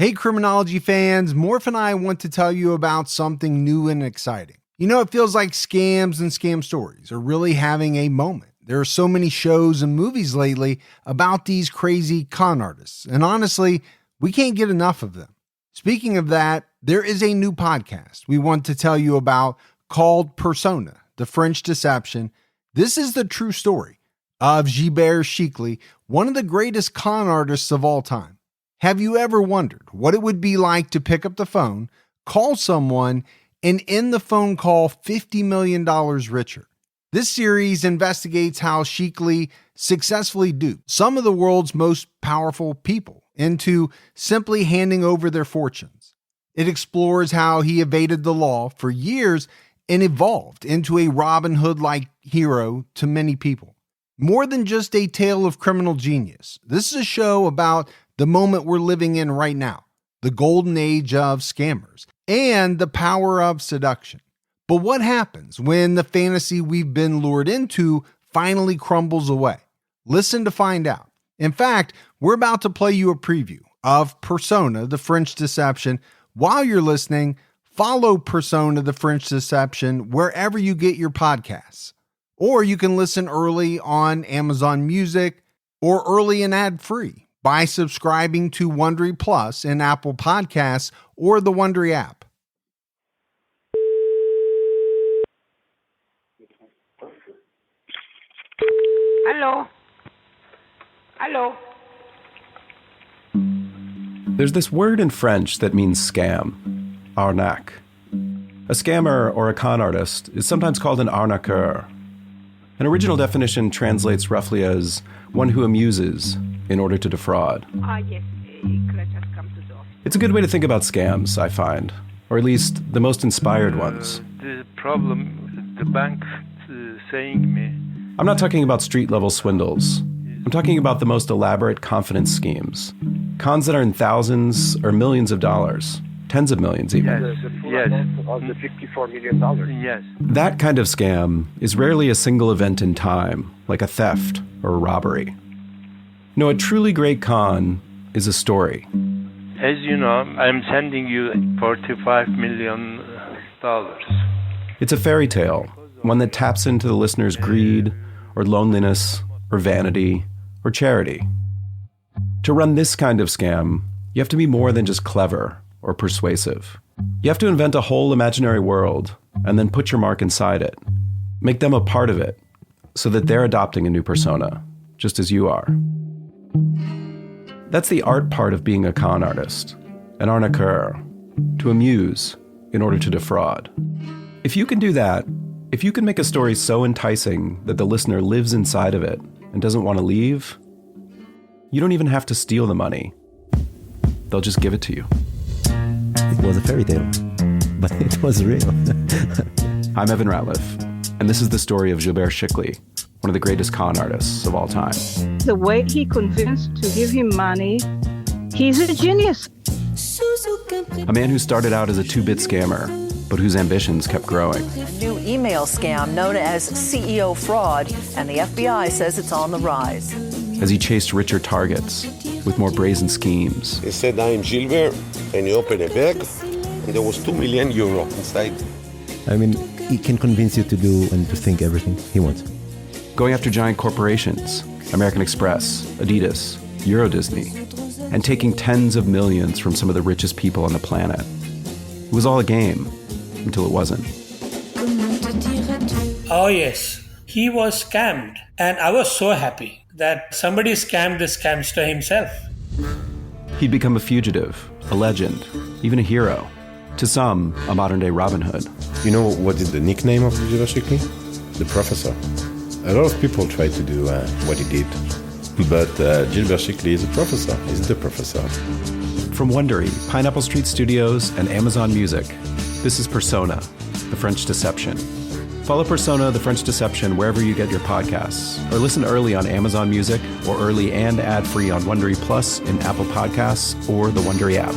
Hey, Criminology fans, Morph and I want to tell you about something new and exciting. You know, it feels like scams and scam stories are really having a moment. There are so many shows and movies lately about these crazy con artists, and honestly, we can't get enough of them. Speaking of that, there is a new podcast we want to tell you about called Persona, the French Deception. This is the true story of Gilbert Chicly, one of the greatest con artists of all time. Have you ever wondered what it would be like to pick up the phone, call someone, and end the phone call $50 million richer? This series investigates how Chicly successfully duped some of the world's most powerful people into simply handing over their fortunes. It explores how he evaded the law for years and evolved into a Robin Hood-like hero to many people. More than just a tale of criminal genius, this is a show about the moment we're living in right now, the golden age of scammers, and the power of seduction. But what happens when the fantasy we've been lured into finally crumbles away? Listen to find out. In fact, we're about to play you a preview of Persona, the French Deception. While you're listening, follow Persona, the French Deception wherever you get your podcasts. Or you can listen early on Amazon Music or early and ad-free by subscribing to Wondery Plus in Apple Podcasts or the Wondery app. Hello? Hello? There's this word in French that means scam, arnaque. A scammer or a con artist is sometimes called an arnaqueur. An original definition translates roughly as one who amuses in order to defraud. Yes, Clutch has come to the office. It's a good way to think about scams, I find, or at least the most inspired ones. The problem, the bank saying me. I'm not talking about street-level swindles. I'm talking about the most elaborate confidence schemes. Cons that earn thousands or millions of dollars, tens of millions even. Yes. Of the $54 million. Yes. That kind of scam is rarely a single event in time, like a theft or a robbery. No, a truly great con is a story. As you know, I'm sending you $45 million. It's a fairy tale, one that taps into the listener's greed or loneliness or vanity or charity. To run this kind of scam, you have to be more than just clever or persuasive. You have to invent a whole imaginary world and then put your mark inside it. Make them a part of it so that they're adopting a new persona, just as you are. That's the art part of being a con artist, an arnaqueur, to amuse in order to defraud. If you can do that, if you can make a story so enticing that the listener lives inside of it and doesn't want to leave, you don't even have to steal the money. They'll just give it to you. It was a fairy tale, but it was real. I'm Evan Ratliff, and this is the story of Gilbert Chicly, one of the greatest con artists of all time. The way he convinced to give him money, he's a genius. A man who started out as a two-bit scammer, but whose ambitions kept growing. A new email scam known as CEO fraud, and the FBI says it's on the rise. As he chased richer targets with more brazen schemes. He said, I'm Gilbert, and he opened a bag, and there was €2 million inside. I mean, he can convince you to do and to think everything he wants. Going after giant corporations, American Express, Adidas, Euro Disney, and taking tens of millions from some of the richest people on the planet. It was all a game, until it wasn't. Oh yes, he was scammed, and I was so happy that somebody scammed the scamster himself. He'd become a fugitive, a legend, even a hero. To some, a modern-day Robin Hood. You know what is the nickname of Gilbert Chicly? The Professor. A lot of people try to do what he did, but Gilbert Chicly is a professor. He's the professor. From Wondery, Pineapple Street Studios, and Amazon Music, this is Persona, the French Deception. Follow Persona, the French Deception wherever you get your podcasts, or listen early on Amazon Music, or early and ad-free on Wondery Plus in Apple Podcasts or the Wondery app.